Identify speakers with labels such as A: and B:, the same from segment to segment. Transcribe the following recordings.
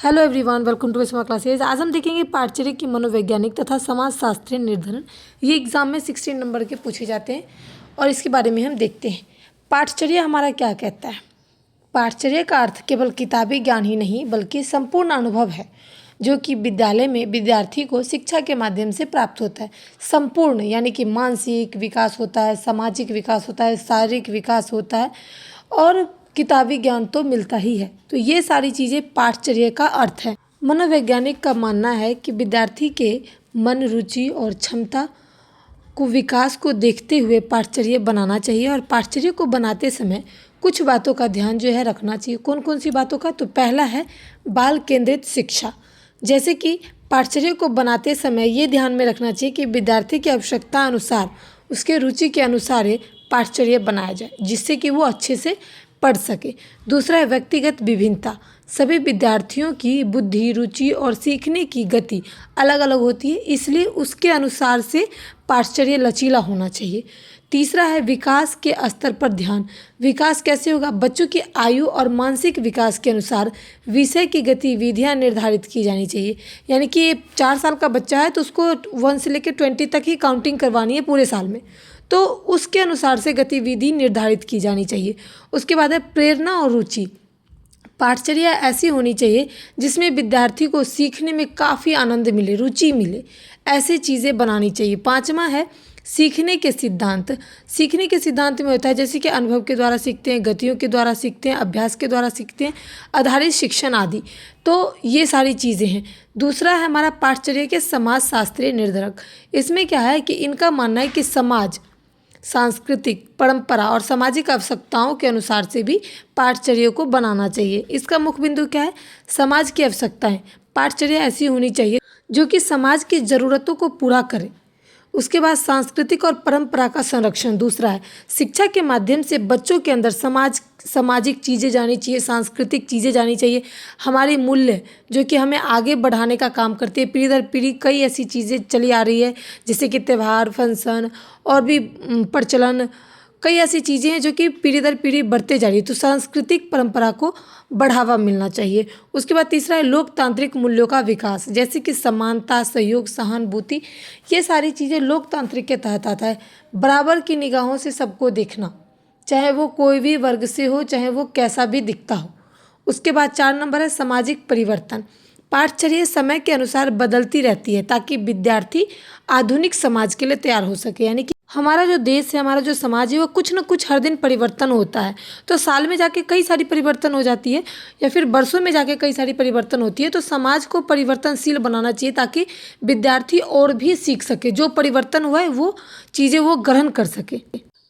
A: Hello everyone, welcome to smart classes. आज हम देखेंगे पाठचर्या की मनोवैज्ञानिक तथा समाजशास्त्रीय निर्धारण। ये एग्जाम में 16 नंबर के पूछे जाते हैं और इसके बारे में हम देखते हैं। पाठचर्या हमारा क्या कहता है। पाठचर्या का अर्थ केवल किताबी ज्ञान ही नहीं बल्कि संपूर्ण अनुभव है जो कि विद्यालय में विद्यार्थी को शिक्षा के माध्यम से प्राप्त होता है। संपूर्ण यानी कि मानसिक विकास होता है, सामाजिक विकास होता है, शारीरिक विकास होता है और किताबी ज्ञान तो मिलता ही है। तो ये सारी चीज़ें पाठचर्या का अर्थ है। मनोवैज्ञानिक का मानना है कि विद्यार्थी के मन, रुचि और क्षमता को विकास को देखते हुए पाठचर्या बनाना चाहिए और पाठचर्या को बनाते समय कुछ बातों का ध्यान जो है रखना चाहिए। कौन कौन सी बातों का? तो पहला है बाल केंद्रित शिक्षा। जैसे कि पाठचर्या को बनाते समय ये ध्यान में रखना चाहिए कि विद्यार्थी की आवश्यकता अनुसार, उसके रुचि के अनुसार ये पाठचर्या बनाया जाए जिससे कि वो अच्छे से पढ़ सके। दूसरा है व्यक्तिगत विभिन्नता। सभी विद्यार्थियों की बुद्धि, रुचि और सीखने की गति अलग अलग होती है, इसलिए उसके अनुसार से पाठचर्या लचीला होना चाहिए। तीसरा है विकास के स्तर पर ध्यान। विकास कैसे होगा? बच्चों की आयु और मानसिक विकास के अनुसार विषय की गतिविधियां निर्धारित की जानी चाहिए। यानी कि 4 साल का बच्चा है तो उसको 1 से लेकर 20 तक ही काउंटिंग करवानी है पूरे साल में, तो उसके अनुसार से गतिविधि निर्धारित की जानी चाहिए। उसके बाद है प्रेरणा और रुचि। पाठचर्या ऐसी होनी चाहिए जिसमें विद्यार्थी को सीखने में काफ़ी आनंद मिले, रुचि मिले, ऐसी चीज़ें बनानी चाहिए। पांचवा है सीखने के सिद्धांत। सीखने के सिद्धांत में होता है जैसे कि अनुभव के द्वारा सीखते हैं, गतियों के द्वारा सीखते हैं, अभ्यास के द्वारा सीखते हैं, आधारित शिक्षण आदि। तो ये सारी चीज़ें हैं। दूसरा है हमारा पाठचर्या के समाजशास्त्रीय निर्धारक। इसमें क्या है कि इनका मानना है कि समाज, सांस्कृतिक परंपरा और सामाजिक आवश्यकताओं के अनुसार से भी पाठचर्या को बनाना चाहिए। इसका मुख्य बिंदु क्या है? समाज की आवश्यकताएं। पाठचर्या ऐसी होनी चाहिए जो कि समाज की ज़रूरतों को पूरा करे। उसके बाद सांस्कृतिक और परंपरा का संरक्षण। दूसरा है शिक्षा के माध्यम से बच्चों के अंदर सामाजिक चीज़ें जानी चाहिए, सांस्कृतिक चीज़ें जानी चाहिए, हमारी मूल्य जो कि हमें आगे बढ़ाने का काम करती है। पीढ़ी दर पीढ़ी कई ऐसी चीज़ें चली आ रही है जैसे कि त्यौहार, फंक्शन और भी प्रचलन, कई ऐसी चीज़ें हैं जो कि पीढ़ी दर पीढ़ी बढ़ते जा रही है। तो सांस्कृतिक परंपरा को बढ़ावा मिलना चाहिए। उसके बाद तीसरा है लोकतांत्रिक मूल्यों का विकास। जैसे कि समानता, सहयोग, सहानुभूति, ये सारी चीज़ें लोकतांत्रिक के तहत आता है। बराबर की निगाहों से सबको देखना, चाहे वो कोई भी वर्ग से हो, चाहे वो कैसा भी दिखता हो। उसके बाद 4 नंबर है सामाजिक परिवर्तन। पाठचर्या समय के अनुसार बदलती रहती है ताकि विद्यार्थी आधुनिक समाज के लिए तैयार हो सके। यानी कि हमारा जो देश है, हमारा जो समाज है, वो कुछ न कुछ हर दिन परिवर्तन होता है। तो साल में जाके कई सारी परिवर्तन हो जाती है या फिर वर्षों में जाके कई सारी परिवर्तन होती है। तो समाज को परिवर्तनशील बनाना चाहिए ताकि विद्यार्थी और भी सीख सके, जो परिवर्तन हुआ है वो चीज़ें वो ग्रहण कर सके।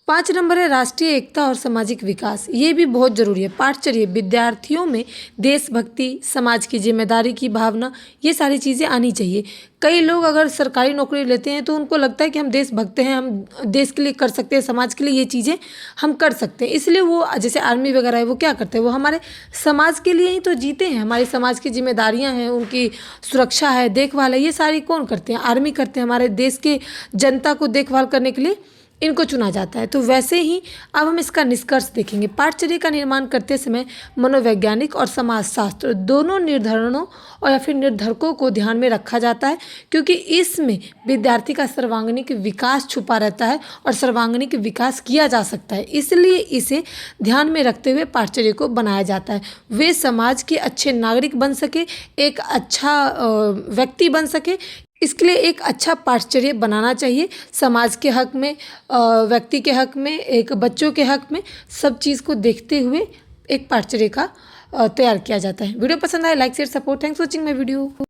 A: 5 नंबर है राष्ट्रीय एकता और सामाजिक विकास। ये भी बहुत ज़रूरी है। पाठचर्या विद्यार्थियों में देशभक्ति, समाज की जिम्मेदारी की भावना, ये सारी चीज़ें आनी चाहिए। कई लोग अगर सरकारी नौकरी लेते हैं तो उनको लगता है कि हम देशभक्त हैं, हम देश के लिए कर सकते हैं, समाज के लिए ये चीज़ें हम कर सकते हैं, इसलिए वो जैसे आर्मी वगैरह है वो क्या करते हैं, वो हमारे समाज के लिए ही तो जीते हैं। हमारी समाज की जिम्मेदारियाँ हैं, उनकी सुरक्षा है, देखभाल है, ये सारी कौन करते हैं? आर्मी करते हैं। हमारे देश के जनता को देखभाल करने के लिए इनको चुना जाता है। तो वैसे ही अब हम इसका निष्कर्ष देखेंगे। पाठचर्या का निर्माण करते समय मनोवैज्ञानिक और समाजशास्त्र दोनों निर्धारणों और या फिर निर्धारकों को ध्यान में रखा जाता है, क्योंकि इसमें विद्यार्थी का सर्वांगीण विकास छुपा रहता है और सर्वांगीण विकास किया जा सकता है। इसलिए इसे ध्यान में रखते हुए पाठचर्या को बनाया जाता है। वे समाज के अच्छे नागरिक बन सके, एक अच्छा व्यक्ति बन सके, इसके लिए एक अच्छा पाठचर्या बनाना चाहिए। समाज के हक में, व्यक्ति के हक में, एक बच्चों के हक में, सब चीज़ को देखते हुए एक पाठचर्या का तैयार किया जाता है। वीडियो पसंद आए like share support. Thanks for watching my video.